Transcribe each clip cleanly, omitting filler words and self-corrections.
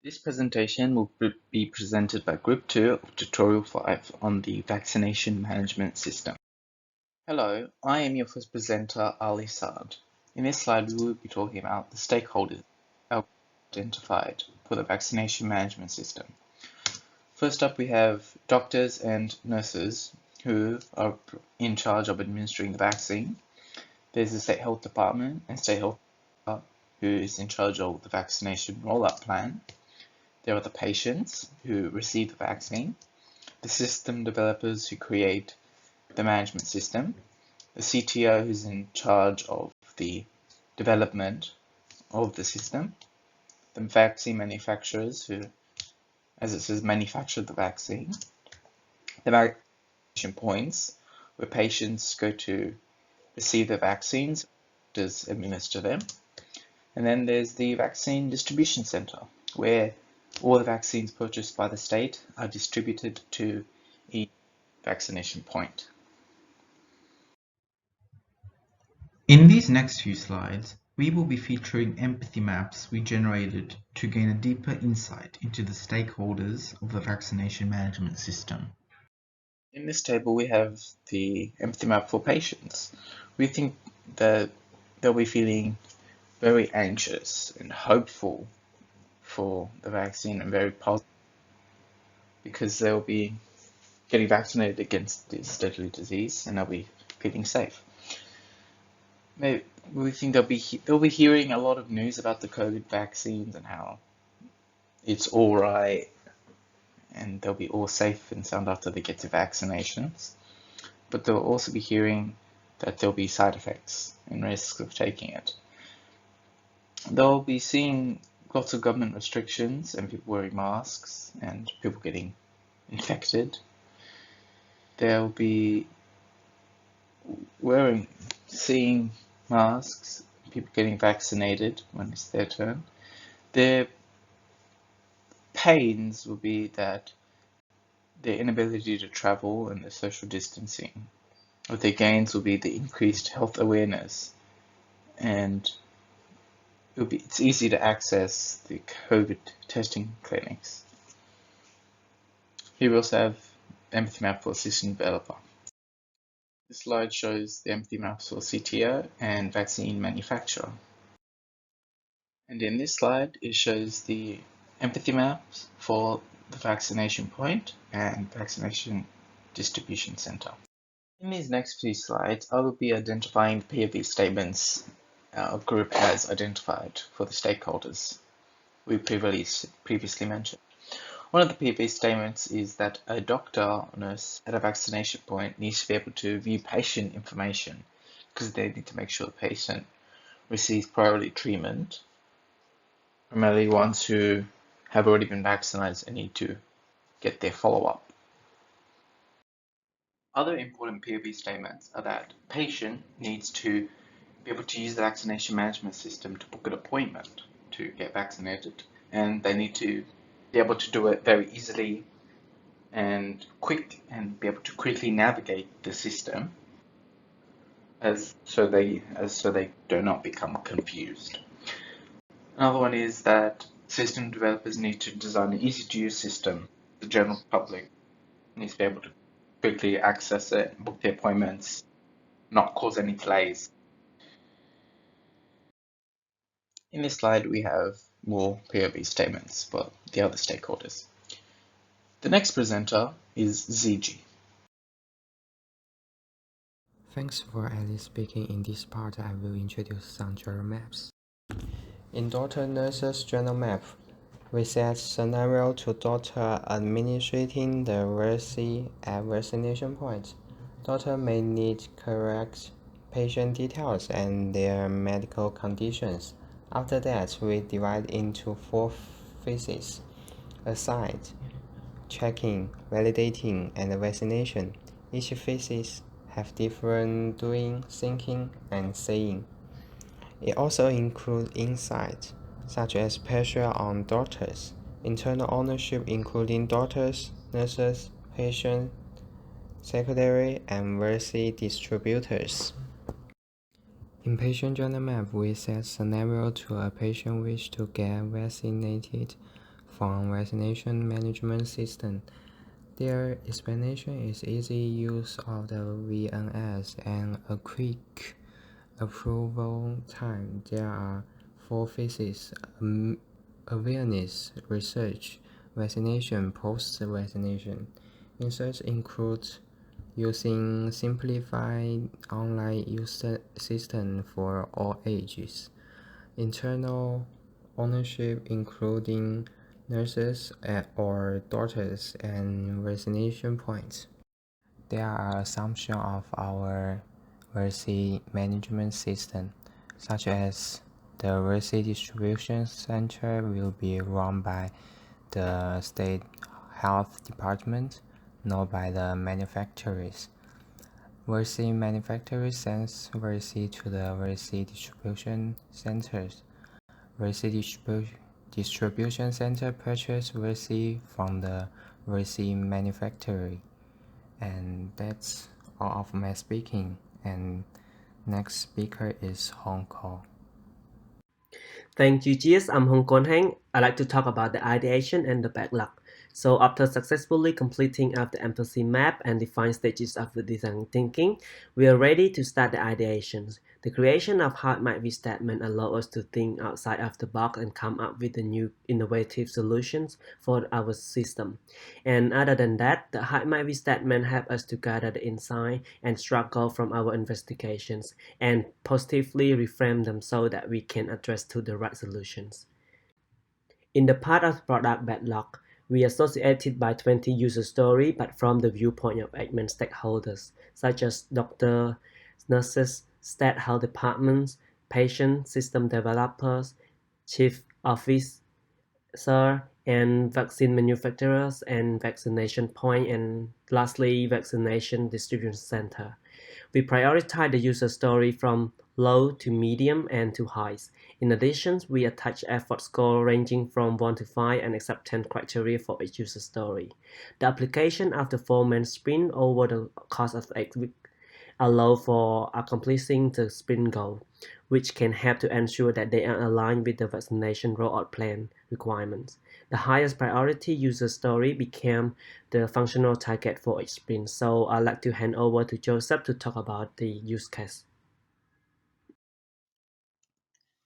This presentation will be presented by Group 2 of Tutorial 5 on the Vaccination Management System. Hello, I am your first presenter, Ali Saad. In this slide, we will be talking about the stakeholders identified for the Vaccination Management System. First up, we have doctors and nurses who are in charge of administering the vaccine. There's the State Health Department and State Health who is in charge of the vaccination rollout plan. There are the patients who receive the vaccine, the system developers who create the management system, the CTO who's in charge of the development of the system, the vaccine manufacturers who, as it says, manufacture the vaccine, the vaccination points where patients go to receive the vaccines, doctors administer them, and then there's the vaccine distribution center where all the vaccines purchased by the state are distributed to each vaccination point. In these next few slides, we will be featuring empathy maps we generated to gain a deeper insight into the stakeholders of the vaccination management system. In this table, we have the empathy map for patients. We think that they'll be feeling very anxious and hopeful for the vaccine and very positive because they'll be getting vaccinated against this deadly disease and they'll be feeling safe. Maybe we think they'll be hearing a lot of news about the COVID vaccines and how it's all right and they'll be all safe and sound after they get to vaccinations. But they'll also be hearing that there'll be side effects and risks of taking it. They'll be seeing lots of government restrictions and people wearing masks and people getting infected. They'll be seeing masks, people getting vaccinated when it's their turn. Their pains will be that their inability to travel and the social distancing. But their gains will be the increased health awareness, and it's easy to access the COVID testing clinics. Here we also have empathy map for system developer. This slide shows the empathy maps for CTO and vaccine manufacturer. And in this slide, it shows the empathy maps for the vaccination point and vaccination distribution center. In these next few slides, I will be identifying the POV statements our group has identified for the stakeholders we previously mentioned. One of the POV statements is that a doctor or nurse at a vaccination point needs to be able to view patient information because they need to make sure the patient receives priority treatment, primarily ones who have already been vaccinated and need to get their follow-up. Other important POV statements are that the patient needs to be able to use the vaccination management system to book an appointment to get vaccinated, and they need to be able to do it very easily and be able to quickly navigate the system so they do not become confused. Another one is that system developers need to design an easy-to-use system. The general public needs to be able to quickly access it, book their appointments, not cause any delays. In this slide, we have more POV statements for the other stakeholders. The next presenter is ZG. Thanks for Ali speaking. In this part, I will introduce some journal maps. In Dr. Nurse's journal map, we set scenario to doctor administering the vaccine at vaccination point. Doctor may need correct patient details and their medical conditions. After that, we divide into 4 phases: aside, checking, validating, and vaccination. Each phases have different doing, thinking, and saying. It also includes insights, such as pressure on doctors, internal ownership including doctors, nurses, patients, secretary, and vaccine distributors. In patient journal map, we set scenario to a patient wish to get vaccinated from vaccination management system. Their explanation is easy use of the VNS and a quick approval time. There are 4 phases: awareness, research, vaccination, post-vaccination. Research includes using simplified online user system for all ages. Internal ownership including nurses or doctors and vaccination points. There are assumptions of our vaccine management system, such as the vaccine distribution center will be run by the state health department, not by the manufacturers. Vaccine manufacturers sends vaccine to the vaccine distribution centers. Vaccine distribution center purchase vaccine from the vaccine manufacturer. And that's all of my speaking. And next speaker is Hong Kong. Thank you, Jis. I'm Hong Kong Heng. I'd like to talk about the ideation and the backlog. So after successfully completing of the empathy map and defined stages of the design thinking, we are ready to start the ideations. The creation of how it might be statement allows us to think outside of the box and come up with the new innovative solutions for our system. And other than that, the how it might be statement help us to gather the insight and struggle from our investigations and positively reframe them so that we can address to the right solutions. In the part of product backlog, we associated by 20 user stories, but from the viewpoint of admin stakeholders, such as doctors, nurses, state health departments, patients, system developers, chief officer, and vaccine manufacturers, and vaccination point, and lastly, vaccination distribution center. We prioritize the user story from low to medium and to highs. In addition, we attach effort score ranging from 1 to 5 and accept 10 criteria for each user story. The application of the 4-man sprint over the course of 8 weeks allow for accomplishing the sprint goal, which can help to ensure that they are aligned with the vaccination rollout plan requirements. The highest priority user story became the functional target for each sprint, so I'd like to hand over to Joseph to talk about the use case.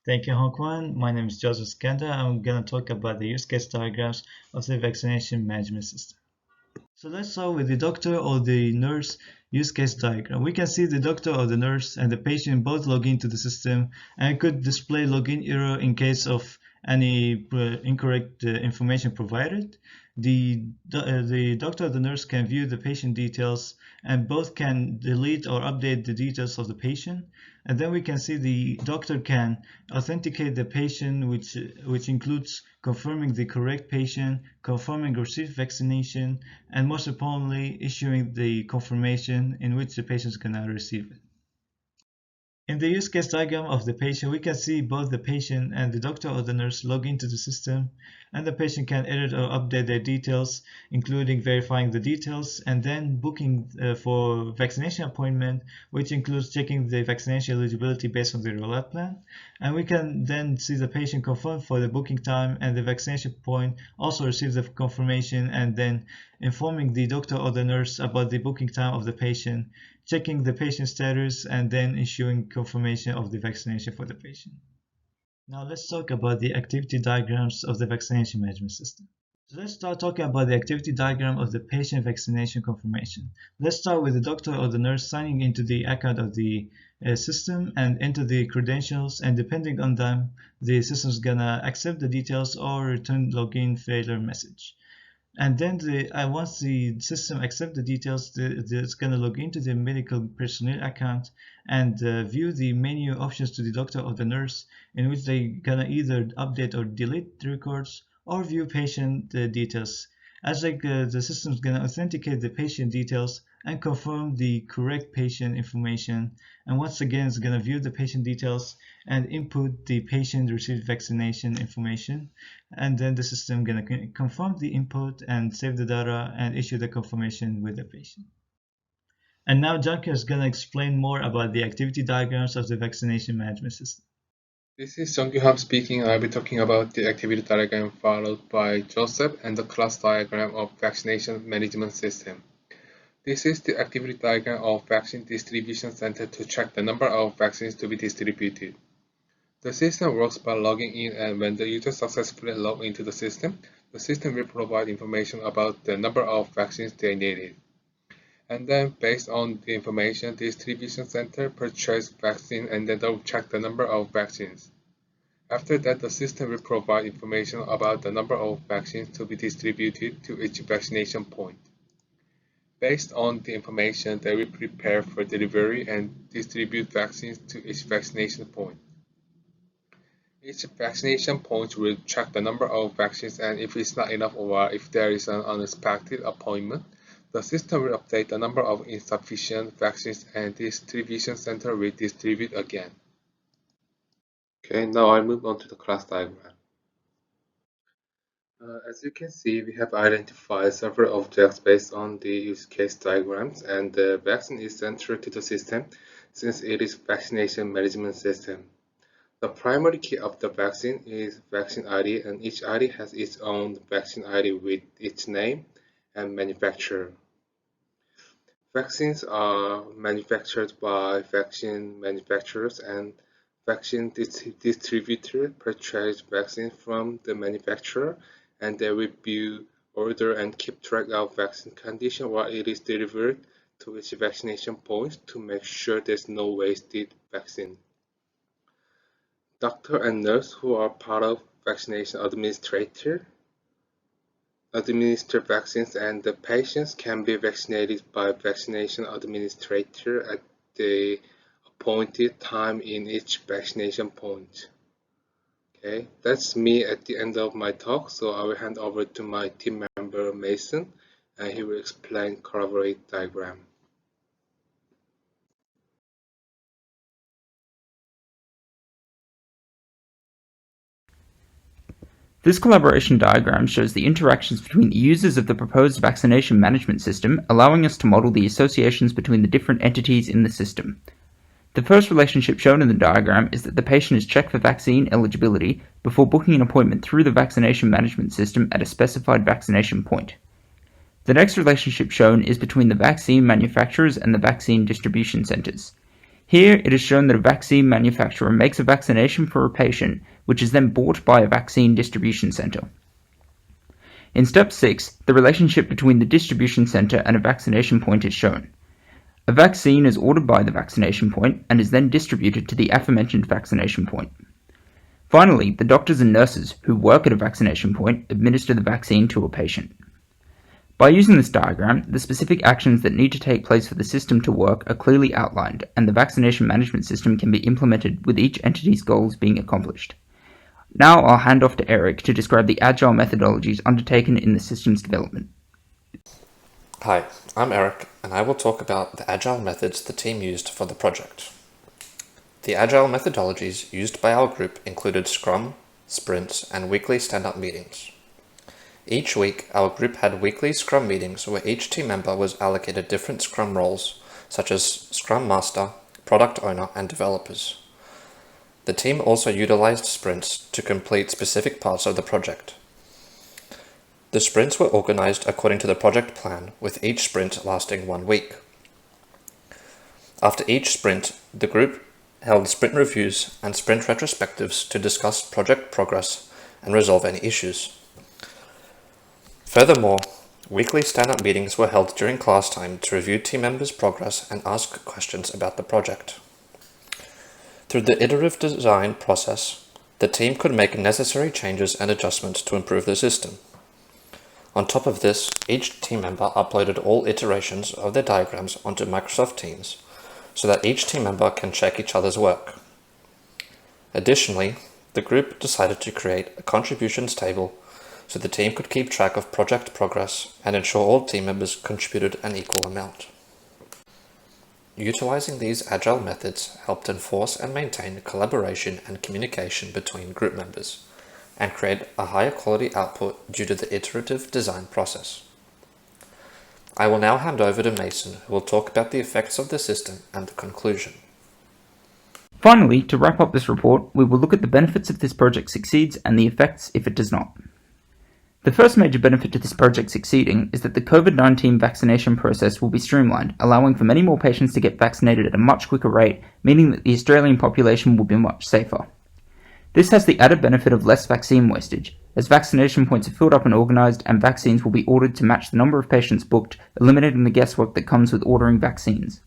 Thank you, Hong Kong. My name is Joseph Skanda. I'm going to talk about the use case diagrams of the vaccination management system. So let's start with the doctor or the nurse use case diagram. We can see the doctor or the nurse and the patient both log into the system, and it could display login error in case of any incorrect information provided. The doctor or the nurse can view the patient details, and both can delete or update the details of the patient. And then we can see the doctor can authenticate the patient, which includes confirming the correct patient, confirming received vaccination, and most importantly, issuing the confirmation in which the patient is going to receive it. In the use case diagram of the patient, we can see both the patient and the doctor or the nurse log into the system, and the patient can edit or update their details, including verifying the details and then booking for vaccination appointment, which includes checking the vaccination eligibility based on the rollout plan. And we can then see the patient confirm for the booking time, and the vaccination point also receives the confirmation, and then informing the doctor or the nurse about the booking time of the patient, checking the patient status, and then issuing confirmation of the vaccination for the patient. Now let's talk about the activity diagrams of the vaccination management system. So let's start talking about the activity diagram of the patient vaccination confirmation. Let's start with the doctor or the nurse signing into the account of the system and enter the credentials, and depending on them, the system is gonna accept the details or return login failure message. And then once the system accepts the details, it's going to log into the medical personnel account and view the menu options to the doctor or the nurse, in which they're going to either update or delete the records or view patient details. As the system is going to authenticate the patient details and confirm the correct patient information. And once again, it's going to view the patient details and input the patient received vaccination information. And then the system is going to confirm the input and save the data and issue the confirmation with the patient. And now Junker is going to explain more about the activity diagrams of the vaccination management system. This is Jung-Ham speaking. I'll be talking about the activity diagram followed by Joseph and the class diagram of vaccination management system. This is the activity diagram of vaccine distribution center to track the number of vaccines to be distributed. The system works by logging in, and when the user successfully logs into the system will provide information about the number of vaccines they needed. And then based on the information, the distribution center purchase vaccine and then they'll check the number of vaccines. After that, the system will provide information about the number of vaccines to be distributed to each vaccination point. Based on the information, they will prepare for delivery and distribute vaccines to each vaccination point. Each vaccination point will track the number of vaccines, and if it's not enough or if there is an unexpected appointment, the system will update the number of insufficient vaccines and the distribution center will distribute again. Okay, now I move on to the class diagram. As you can see, we have identified several objects based on the use case diagrams, and the vaccine is central to the system since it is vaccination management system. The primary key of the vaccine is vaccine ID, and each ID has its own vaccine ID with its name and manufacturer. Vaccines are manufactured by vaccine manufacturers, and vaccine distributors purchase vaccine from the manufacturer, and they review, order, and keep track of vaccine condition while it is delivered to each vaccination point to make sure there's no wasted vaccine. Doctor and nurse, who are part of vaccination administrator, administer vaccines, and the patients can be vaccinated by vaccination administrator at the appointed time in each vaccination point. Okay, that's me at the end of my talk, so I will hand over to my team member Mason, and he will explain collaborate diagram. This collaboration diagram shows the interactions between the users of the proposed vaccination management system, allowing us to model the associations between the different entities in the system. The first relationship shown in the diagram is that the patient is checked for vaccine eligibility before booking an appointment through the vaccination management system at a specified vaccination point. The next relationship shown is between the vaccine manufacturers and the vaccine distribution centers. Here, it is shown that a vaccine manufacturer makes a vaccination for a patient, which is then bought by a vaccine distribution center. In step 6, the relationship between the distribution center and a vaccination point is shown. A vaccine is ordered by the vaccination point and is then distributed to the aforementioned vaccination point. Finally, the doctors and nurses who work at a vaccination point administer the vaccine to a patient. By using this diagram, the specific actions that need to take place for the system to work are clearly outlined, and the vaccination management system can be implemented with each entity's goals being accomplished. Now I'll hand off to Eric to describe the agile methodologies undertaken in the system's development. Hi, I'm Eric, and I will talk about the agile methods the team used for the project. The agile methodologies used by our group included Scrum, sprints, and weekly stand-up meetings. Each week, our group had weekly Scrum meetings where each team member was allocated different Scrum roles, such as Scrum Master, Product Owner, and Developers. The team also utilized sprints to complete specific parts of the project. The sprints were organized according to the project plan, with each sprint lasting 1 week. After each sprint, the group held sprint reviews and sprint retrospectives to discuss project progress and resolve any issues. Furthermore, weekly stand-up meetings were held during class time to review team members' progress and ask questions about the project. Through the iterative design process, the team could make necessary changes and adjustments to improve the system. On top of this, each team member uploaded all iterations of their diagrams onto Microsoft Teams so that each team member can check each other's work. Additionally, the group decided to create a contributions table so the team could keep track of project progress and ensure all team members contributed an equal amount. Utilizing these agile methods helped enforce and maintain collaboration and communication between group members, and create a higher quality output due to the iterative design process. I will now hand over to Mason, who will talk about the effects of the system and the conclusion. Finally, to wrap up this report, we will look at the benefits if this project succeeds and the effects if it does not. The first major benefit to this project succeeding is that the COVID-19 vaccination process will be streamlined, allowing for many more patients to get vaccinated at a much quicker rate, meaning that the Australian population will be much safer. This has the added benefit of less vaccine wastage, as vaccination points are filled up and organised and vaccines will be ordered to match the number of patients booked, eliminating the guesswork that comes with ordering vaccines.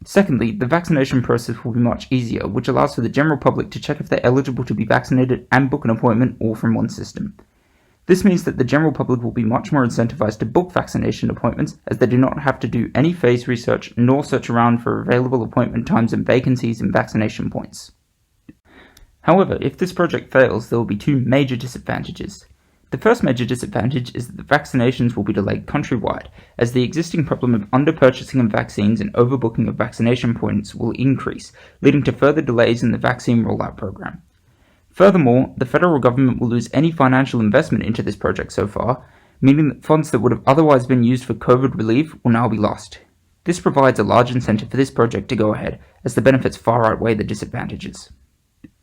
Secondly, the vaccination process will be much easier, which allows for the general public to check if they're eligible to be vaccinated and book an appointment all from one system. This means that the general public will be much more incentivized to book vaccination appointments, as they do not have to do any phase research nor search around for available appointment times and vacancies in vaccination points. However, if this project fails, there will be two major disadvantages. The first major disadvantage is that the vaccinations will be delayed countrywide, as the existing problem of under-purchasing of vaccines and overbooking of vaccination points will increase, leading to further delays in the vaccine rollout program. Furthermore, the federal government will lose any financial investment into this project so far, meaning that funds that would have otherwise been used for COVID relief will now be lost. This provides a large incentive for this project to go ahead, as the benefits far outweigh the disadvantages.